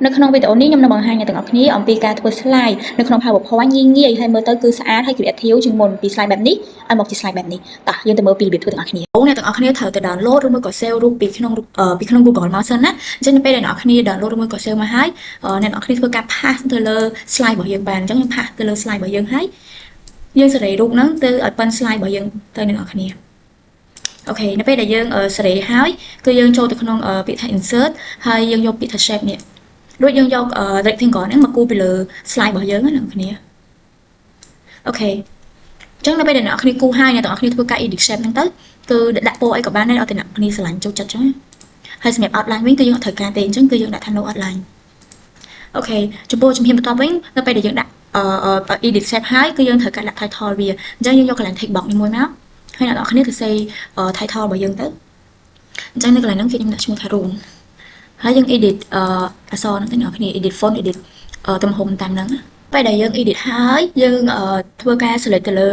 នៅក្នុងវីដេអូនេះខ្ញុំនឹងបង្ហាញអ្នកទាំងអស់គ្នាអំពីការធ្វើ slide នៅក្នុង PowerPoint ងាយៗហើយមើលទៅគឺស្អាតហើយ creative ជាងមុនពី slide បែបនេះឲ្យមកជា slide បែបនេះតោះយើងទៅមើលពីរបៀបធ្វើទាំងអស់គ្នាអ្នកទាំងអស់គ្នាត្រូវទៅ download ឬមួយក៏ save រូបពីក្នុង Google មកសិនណាអញ្ចឹងពេលអ្នកទាំងអស់គ្នា download ឬមួយក៏ save មកហើយអ្នកទាំងអស់គ្នាធ្វើការ pass ទៅលើ slide របស់យើងបានអញ្ចឹងខ្ញុំ pass ទៅលើ slide របស់យើងហើយយើងសេរីរូបហ្នឹងទៅឲ្យប៉ុន slide របស់យើងទៅអ្នកទាំងអស់គ្នាអូខេនៅពេលដែលយើងសេរីហើយគឺយើងចូលទៅក្នុងពាក្យថា insert ហើយយើងយកពាក្យថា shape នេះដូចយើងយក rectangle ហ្នឹងមកគូរពីលើ slide របស់យើងណាអ្នកគ្នាអូខេអញ្ចឹងនៅពេលដែលអ្នកគ្នាគូរហើយអ្នកទាំងអស់គ្នាធ្វើការ edit shape ហ្នឹងទៅគឺដាក់ពណ៌អីក៏បានដែរឲ្យតែអ្នកគ្នាស្រឡាញ់ចូលចិត្តអញ្ចឹងហើយសម្រាប់ outline វិញគឺយើងអត់ត្រូវការទេអញ្ចឹងគឺយើងដាក់ថា no outline អូខេចំពោះជំហានបន្ទាប់វិញនៅពេលដែលយើងដាក់edit shape ហើយគឺយើងត្រូវការដាក់ title វាអញ្ចឹងយើងយកកន្លែង text box នេះមួយមកហើយអ្នកទាំងអស់គ្នាទៅ say title របស់យើងទៅអញ្ចឹងនៅកន្លែងហ្នឹងគឺខ្ញុំដាក់ឈ្មោះថា room ហើយយើង edit អក្សរហ្នឹងទៅអ្នកគ្នា edit font edit ទំហំតាមហ្នឹងពេលដែលយើង edit ហើយយើងធ្វើការ select ទៅលើ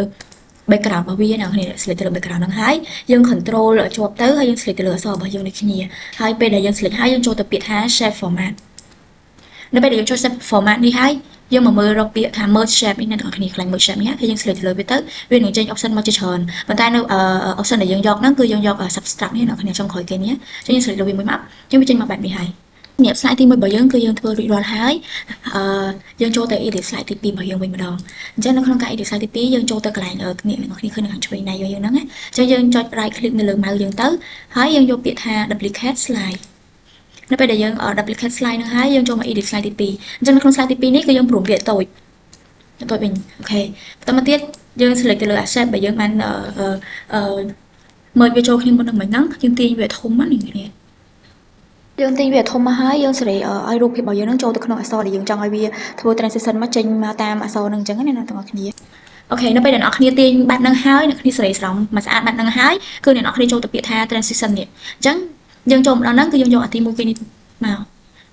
background របស់វាអ្នកគ្នា select ទៅលើ background ហ្នឹងហើយយើង control ជាប់ទៅហើយយើង select ទៅលើអក្សររបស់យើងដូចគ្នាហើយពេលដែលយើង select ហើយយើងចូលទៅពាក្យថា shape format នៅពេលដែលយើងចូល shape format នេះហើយយើងមកមើលរកពាក្យថា merge shape នេះអ្នកទាំងអស់គ្នាខ្លាំង merge shape នេះហើយយើង select ទៅលើវាទៅវានឹងចេញ option មកជាច្រើនប៉ុន្តែនៅ option ដែលយើងយកហ្នឹងគឺយើងយក subtract នេះអ្នកទាំងអស់គ្នាចុងក្រោយគេនេះអញ្ចឹងយើង select លើវាមួយមកយើងវាចេញមកបែបនេះហើយសម្រាប់ slide ទី1របស់យើងគឺយើងធ្វើរួចរាល់ហើយយើងចូលទៅ edit slide ទី2របស់យើងវិញម្ដងអញ្ចឹងនៅក្នុងការ edit slide ទី2យើងចូលទៅកន្លែងអ្នកទាំងអស់គ្នាឃើញនៅខាងឆ្វេងដៃយើងហ្នឹងណាអញ្ចឹងយើងចុច right click នៅលើ mouse យើងទៅហើយយើងយកពាក្យថា duplicate slide នៅពេលដែលយើង duplicate slide ហ្នឹងហើយយើងចូលមក edit slide ទី2អញ្ចឹងនៅក្នុង slide ទី2នេះគឺយើងព្រមវាតូចវិញអូខេបន្តមកទៀតយើង select ទៅលើ shape ដែលយើងបានមើលវាចូលគ្នាមុននឹងមិញហ្នឹងយើងទាញវាធំហ្នឹងនេះគ្នាយើងទាញវាធំមកហើយយើងសេរីឲ្យរូបភាពរបស់យើងហ្នឹងចូលទៅក្នុងអក្សរដែលយើងចង់ឲ្យវាធ្វើ transition មកចេញមកតាមអក្សរហ្នឹងអញ្ចឹងណាអ្នកទាំងអស់គ្នាអូខេនៅពេលអ្នកនរគ្នាទាញបែបហ្នឹងហើយអ្នកគ្នាសេរីស្រង់មកស្អាតបែបហ្នឹងហើយគឺអ្នកនរគ្នាចូលទៅពាក្យថា transition នេះអញ្ចឹងយើងចូលមកដល់ហ្នឹងគឺយើងយកអាទី1គេនេះមក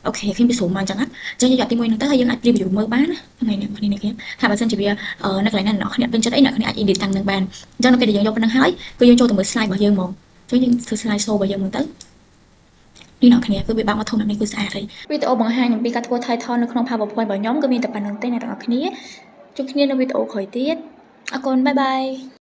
អូខេខ្ញុំពីស្រួលមកអញ្ចឹងណាអញ្ចឹងយើងយកទី1ហ្នឹងទៅហើយយើងអាច preview មើលបានណាថ្ងៃនេះគ្នានេះថាបើសិនជាវានៅកន្លែងណាអ្នកគ្នាពេញចិត្តអីអ្នកគ្នាអាច edit តាំងនឹងបានអញ្ចឹងនៅពេលដែលយើងយកប៉ុណ្្នឹងហើយគឺយើងចូលទៅមើល slide របស់យើងហ្មងអញ្ចឹងយើងធ្វើ slide show របស់យើងហ្នឹងទៅនេះអ្នកគ្នាគឺវាបាក់មកធំបែបនេះគឺស្អាតហើយវីដេអូបង្ហាញអំពីការធ្វើ title នៅក្នុង PowerPoint របស់ខ្ញុំគឺមានតែប៉ុណ្្នឹងទេអ្នកទាំងអស់គ្នាជួបគ្នានៅវីដេអូក្រោយទៀតអរគុណបាយបាយ